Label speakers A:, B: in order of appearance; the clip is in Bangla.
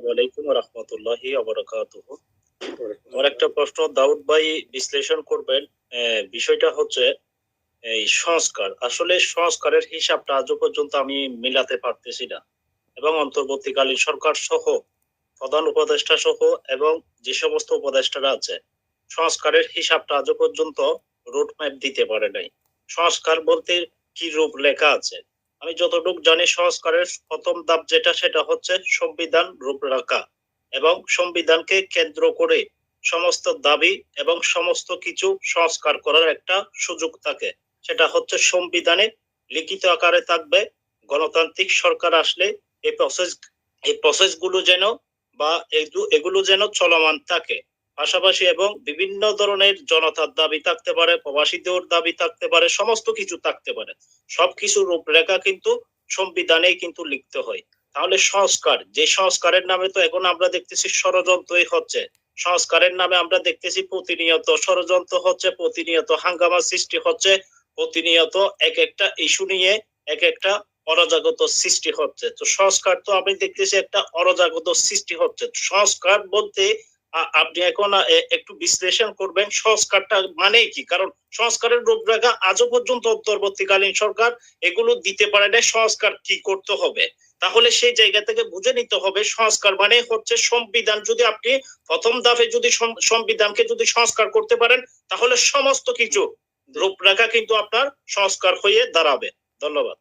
A: আসসালামু আলাইকুম ওয়া রাহমাতুল্লাহি ওয়া বারাকাতুহু। আমার একটা প্রশ্ন দাউদ ভাই বিশ্লেষণ করবেন। বিষয়টা হচ্ছে এই সংস্কার। আসলে সংস্কারের হিসাবটা আজও পর্যন্ত আমি মিলাতে পারতেছি না। এবং অন্তর্বর্তীকালীন সরকার সহ প্রধান উপদেষ্টা সহ এবং যে সমস্ত উপদেষ্টারা আছে সংস্কারের হিসাবটা আজও পর্যন্ত রোডম্যাপ দিতে পারে নাই। সংস্কার বলতে কি রূপ লেখা আছে? আমি যতটুকু জানি সংস্কারের প্রথম ধাপ যেটা সেটা হচ্ছে সংবিধান রূপরেখা এবং সংবিধানকে কেন্দ্র করে সমস্ত দাবি এবং সমস্ত কিছু সংস্কার করার একটা সুযোগ থাকে। সেটা হচ্ছে সংবিধানে লিখিত আকারে থাকবে। গণতান্ত্রিক সরকার আসলে এই প্রসেস গুলো যেন বা এগুলো যেন চলমান থাকে পাশাপাশি এবং বিভিন্ন ধরনের জনতার দাবি থাকতে পারে, প্রবাসীদের দাবি থাকতে পারে, সমস্ত কিছু থাকতে পারে। সবকিছু রূপরেখা কিন্তু সংবিধানে কিন্তু লিখতে হয়। তাহলে সংস্কার, যে সংস্কারের নামে তো এখন আমরা দেখতেছি ষড়যন্ত্রই হচ্ছে। সংস্কারের নামে আমরা দেখতেছি প্রতিনিয়ত ষড়যন্ত্র হচ্ছে, প্রতিনিয়ত হাঙ্গামা সৃষ্টি হচ্ছে, প্রতিনিয়ত এক একটা ইস্যু নিয়ে এক একটা অরাজকতা সৃষ্টি হচ্ছে। তো সংস্কার তো আমি দেখতেছি একটা অরাজকতা সৃষ্টি হচ্ছে। সংস্কার বলতে আপনি এখন একটু বিশ্লেষণ করবেন সংস্কারটা মানে কি? কারণ সংস্কারের রূপরেখা আজও পর্যন্ত অন্তর্বর্তীকালীন সরকার এগুলো দিতে পারে না। সংস্কার কি করতে হবে? তাহলে সেই জায়গা থেকে বুঝে নিতে হবে সংস্কার মানে হচ্ছে সংবিধান। যদি আপনি প্রথম ধাপে যদি সংবিধানকে যদি সংস্কার করতে পারেন তাহলে সমস্ত কিছু রূপরেখা কিন্তু আপনার সংস্কার হয়ে দাঁড়াবে। ধন্যবাদ।